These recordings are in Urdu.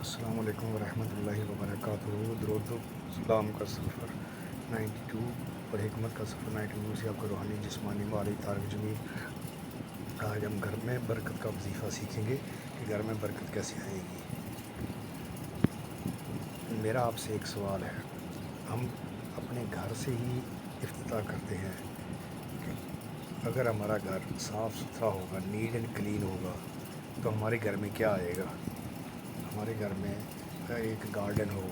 السلام علیکم ورحمۃ اللہ وبرکاتہ۔ درود و سلام کا سفر 92 اور حکمت کا سفر 92 سے آپ کو روحانی جسمانی مالی تارک جمیل۔ آج ہم گھر میں برکت کا وظیفہ سیکھیں گے کہ گھر میں برکت کیسے آئے گی۔ میرا آپ سے ایک سوال ہے، ہم اپنے گھر سے ہی افتتاح کرتے ہیں کہ اگر ہمارا گھر صاف ستھرا ہوگا، نیٹ اینڈ کلین ہوگا، تو ہمارے گھر میں کیا آئے گا؟ ہمارے گھر میں ایک گارڈن ہو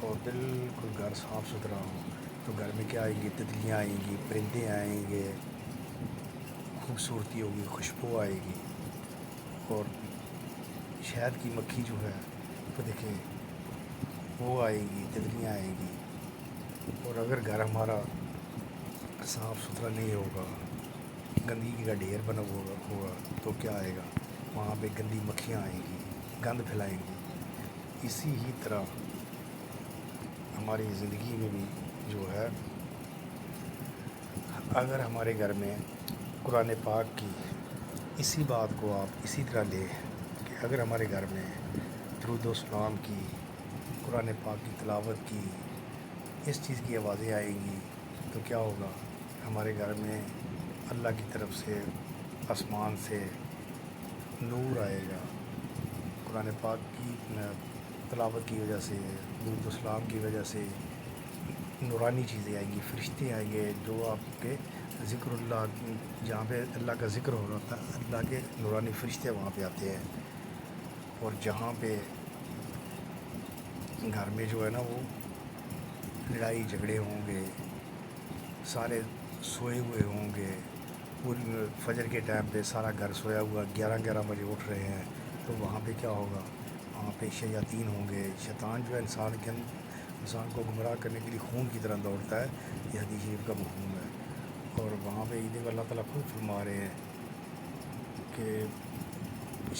اور بالکل گھر صاف ستھرا ہو تو گھر میں کیا آئیں گی؟ تتلیاں آئیں گی، پرندے آئیں گے، خوبصورتی ہوگی، خوشبو آئے گی، اور شہد کی مکھی جو ہے تو دیکھیں وہ آئے گی، تتلیاں آئیں گی۔ اور اگر گھر ہمارا صاف ستھرا نہیں ہوگا، گندگی کا ڈھیر بنا ہوگا تو کیا آئے گا؟ وہاں پہ گندی مکھیاں آئیں گی، گند پھیلائیں گی۔ اسی ہی طرح ہماری زندگی میں بھی جو ہے، اگر ہمارے گھر میں قرآن پاک کی اسی بات کو آپ اسی طرح لیں کہ اگر ہمارے گھر میں درود و سلام کی، قرآن پاک کی تلاوت کی، اس چیز کی آوازیں آئیں گی تو کیا ہوگا؟ ہمارے گھر میں اللہ کی طرف سے آسمان سے نور آئے گا۔ قرآن پاک کی تلاوت کی وجہ سے، درود و سلام کی وجہ سے نورانی چیزیں آئیں گی، فرشتے آئیں گے جو آپ کے ذکر اللہ، جہاں پہ اللہ کا ذکر ہو رہا تھا، اللہ کے نورانی فرشتے وہاں پہ آتے ہیں۔ اور جہاں پہ گھر میں جو ہے نا وہ لڑائی جھگڑے ہوں گے، سارے سوئے ہوئے ہوں گے، پوری فجر کے ٹائم پہ سارا گھر سویا ہوا، 11 بجے اٹھ رہے ہیں، تو وہاں پہ کیا ہوگا؟ وہاں پہ شیاطین ہوں گے۔ شیطان جو ہے انسان کو گمراہ کرنے کے لیے خون کی طرح دوڑتا ہے، یہ حدیث شریف کا مفہوم ہے۔ اور وہاں پہ عید اللہ تعالیٰ خود فرما رہے ہیں کہ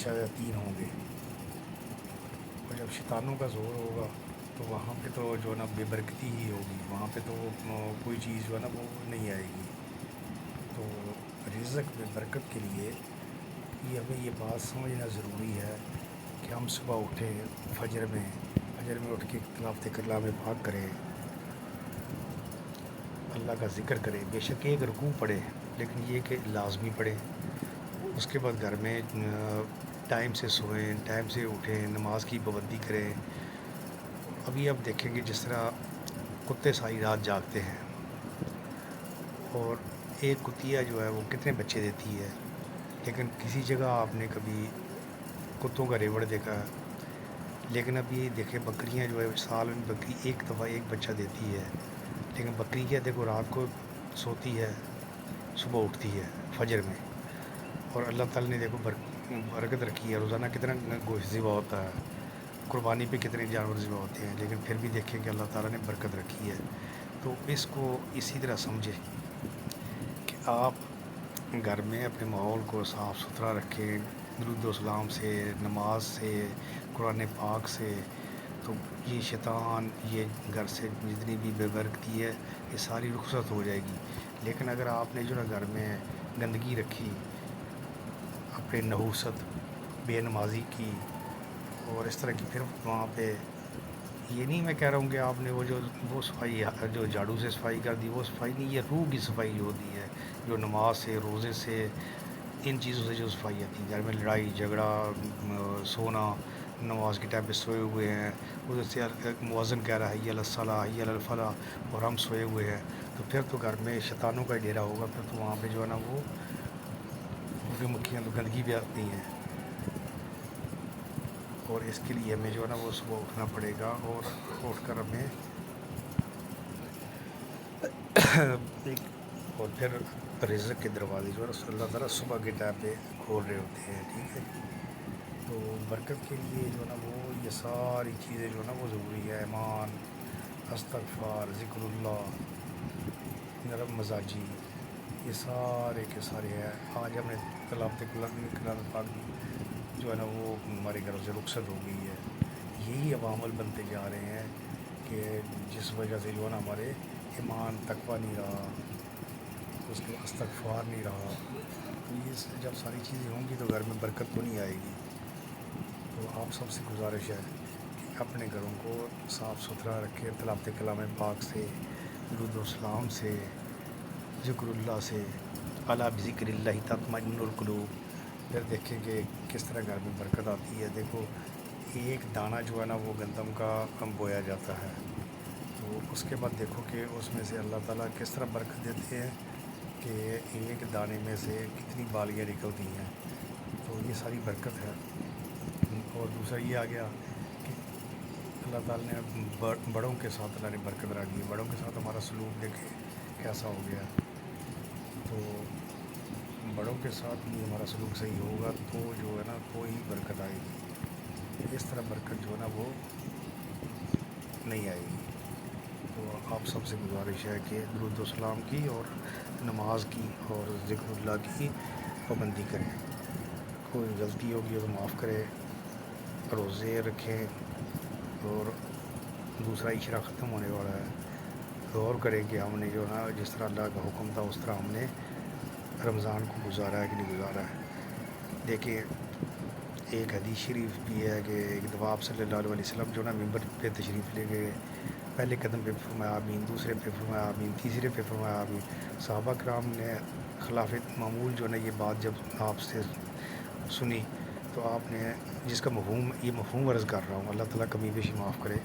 شیاطین ہوں گے، اور جب شیطانوں کا زور ہوگا تو وہاں پہ تو جو ہے نا بے برکتی ہی ہوگی، وہاں پہ تو کوئی چیز جو ہے نا وہ نہیں آئے گی۔ تو رزق میں برکت کے لیے ہمیں یہ بات سمجھنا ضروری ہے کہ ہم صبح اٹھیں، فجر میں اٹھ کے تلاوت کلام پاک کریں، اللہ کا ذکر کریں، بے شک ایک رکوع پڑھیں، لیکن یہ کہ لازمی پڑھیں۔ اس کے بعد گھر میں ٹائم سے سوئیں، ٹائم سے اٹھیں، نماز کی پابندی کریں۔ ابھی آپ دیکھیں گے جس طرح کتے ساری رات جاگتے ہیں، اور ایک کتیا جو ہے وہ کتنے بچے دیتی ہے، لیکن کسی جگہ آپ نے کبھی کتوں کا ریوڑ دیکھا ہے؟ لیکن اب یہ دیکھیں بکریاں جو ہے سال میں بکری ایک دفعہ ایک بچہ دیتی ہے، لیکن بکری کیا دیکھو رات کو سوتی ہے، صبح اٹھتی ہے فجر میں، اور اللہ تعالیٰ نے دیکھو برکت رکھی ہے، روزانہ کتنا گوشت ذبح ہوتا ہے، قربانی پہ کتنے جانور ذبح ہوتے ہیں، لیکن پھر بھی دیکھیں کہ اللہ تعالیٰ نے برکت رکھی ہے۔ تو اس کو اسی طرح سمجھیں کہ آپ گھر میں اپنے ماحول کو صاف ستھرا رکھیں، درود و سلام سے، نماز سے، قرآن پاک سے، تو یہ شیطان، یہ گھر سے جتنی بھی بے برکتی ہے یہ ساری رخصت ہو جائے گی۔ لیکن اگر آپ نے جو نا گھر میں گندگی رکھی، اپنے نحوست، بے نمازی کی اور اس طرح کی، پھر وہاں پہ یہ نہیں میں کہہ رہا ہوں کہ آپ نے وہ صفائی جو جھاڑو سے صفائی کر دی وہ صفائی نہیں، یہ روح کی صفائی ہوتی ہے، جو نماز سے، روزے سے، ان چیزوں سے جو صفائی آتی ہے۔ گھر میں لڑائی جھگڑا، سونا، نماز کے ٹائم پہ سوئے ہوئے ہیں، ادھر سے مؤذن کہہ رہا ہے حی علی الصلاۃ حی علی الفلاح، اور ہم سوئے ہوئے ہیں، تو پھر تو گھر میں شیطانوں کا ڈیرا ہوگا، پھر تو وہاں پہ جو ہے نا وہ مکھیاں تو گندگی بھی آتی ہیں۔ اور اس کے لیے ہمیں جو ہے نا وہ صبح اٹھنا پڑے گا، اور اٹھ کر ہمیں اور پھر رزق کے دروازے جو ہے نا اللہ تعالیٰ صبح کے ٹائم پہ کھول رہے ہوتے ہیں، ٹھیک ہے۔ تو برکت کے لیے جو ہے نا وہ یہ ساری چیزیں جو ہے نا وہ ضروری ہے، ایمان، استغفار، ذکر اللہ، نرم مزاجی، یہ سارے کے سارے ہیں۔ آج ہم نے تلاوت کلام پاک جو ہے نا وہ ہمارے گھروں سے رخصت ہو گئی ہے۔ یہی عوامل بنتے جا رہے ہیں کہ جس وجہ سے جو ہے نا ہمارے ایمان تقویٰ نہیں رہا، اس کے استغفار نہیں رہا، تو یہ جب ساری چیزیں ہوں گی تو گھر میں برکت تو نہیں آئے گی۔ تو آپ سب سے گزارش ہے کہ اپنے گھروں کو صاف ستھرا رکھیں، تلاوت کلام پاک سے، درود و سلام سے، ذکر اللہ سے، الا بذکر اللہ تطمئن القلوب. پھر دیکھیں کہ کس طرح گھر میں برکت آتی ہے. دیکھو ایک دانہ جو ہے نا وہ گندم کا بویا جاتا ہے، تو اس کے بعد دیکھو کہ اس میں سے اللہ تعالیٰ کس طرح برکت دیتے ہیں کہ ایک دانے میں سے کتنی بالیاں نکلتی ہیں. تو یہ ساری برکت ہے. اور دوسرا یہ آ گیا کہ اللہ تعالیٰ نے بڑوں کے ساتھ اللہ نے برکت رکھی ہے. بڑوں کے ساتھ ہمارا سلوک دیکھیں کیسا ہو گیا. تو بڑوں کے ساتھ بھی ہمارا سلوک صحیح ہوگا تو جو ہے نا تو ہی برکت آئے گی. اس طرح برکت جو ہے نا وہ نہیں آئے گی. تو آپ سب سے گزارش ہے کہ درود و سلام کی اور نماز کی اور ذکر اللہ کی پابندی کریں. کوئی غلطی ہوگی تو معاف کرے، روزے رکھیں. اور دوسرا عشرہ ختم ہونے والا ہے. غور کریں کہ ہم نے جو ہے نا جس طرح اللہ کا حکم تھا اس طرح ہم نے رمضان کو گزارا ہے کہ نہیں گزارا ہے. دیکھیں ایک حدیث شریف بھی ہے کہ ایک دفعہ آپ صلی اللہ علیہ وسلم جو نا ممبر پہ تشریف لے گئے. پہلے قدم پہ فرمایا آمین، دوسرے پہ فرمایا آمین، تیسرے پہ فرمایا آمین. صحابہ کرام نے خلاف معمول جو ہے نا یہ بات جب آپ سے سنی تو آپ نے جس کا یہ مفہوم عرض کر رہا ہوں، اللہ تعالیٰ کمی بیشی معاف کرے.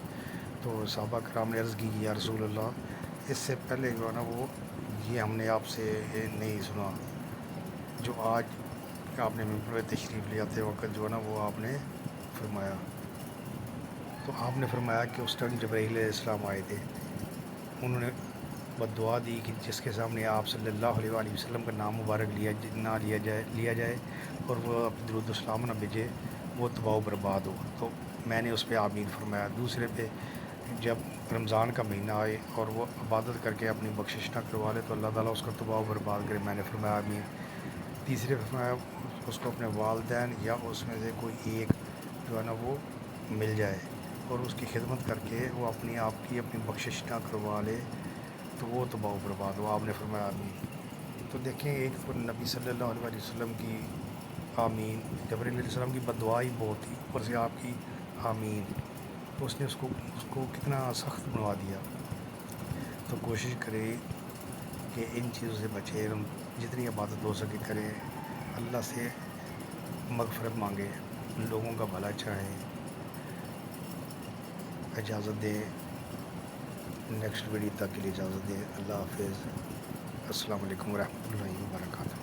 تو صحابہ کرام نے عرض کی یا رسول اللہ اس سے پہلے جو ہے نا وہ یہ ہم نے آپ سے نہیں سنا جو آج آپ نے ممبر پہ تشریف لے آتے وقت جو ہے نا وہ آپ نے فرمایا. تو آپ نے فرمایا کہ اس ٹائم جبرائیل علیہ السلام آئے تھے، انہوں نے بد دعا دی کہ جس کے سامنے آپ صلی اللہ علیہ وسلم کا نام مبارک نہ لیا جائے اور وہ درود و سلام نہ بھیجے وہ تباہ و برباد ہو. تو میں نے اس پہ آمین فرمایا. دوسرے پہ جب رمضان کا مہینہ آئے اور وہ عبادت کر کے اپنی بخشش نہ کروا لے تو اللہ تعالیٰ اس کا تباہ و برباد کرے، میں نے فرمایا آمین. تیسرے پہ فرمایا اس کو اپنے والدین یا اس میں سے کوئی ایک جو ہے نا وہ مل جائے اور اس کی خدمت کر کے وہ اپنی آپ کی اپنی بخشش نہ کروا لے تو وہ تباہ و برباد ہو. آپ نے فرمایا آمین. تو دیکھیں ایک تو نبی صلی اللہ علیہ وسلم کی آمین، جبرائیل علیہ السلام کی بد دعا ہی بہت تھی، اوپر سے آپ کی آمین، تو اس نے اس کو کتنا سخت بنوا دیا. تو کوشش کریں کہ ان چیزوں سے بچیں، جتنی عبادت ہو سکے کریں، اللہ سے مغفرت مانگیں، لوگوں کا بھلا چاہیں. اجازت دیں، نیکسٹ ویڈیو تک کے لیے اجازت دیں. اللہ حافظ. السلام علیکم ورحمۃ اللہ وبرکاتہ.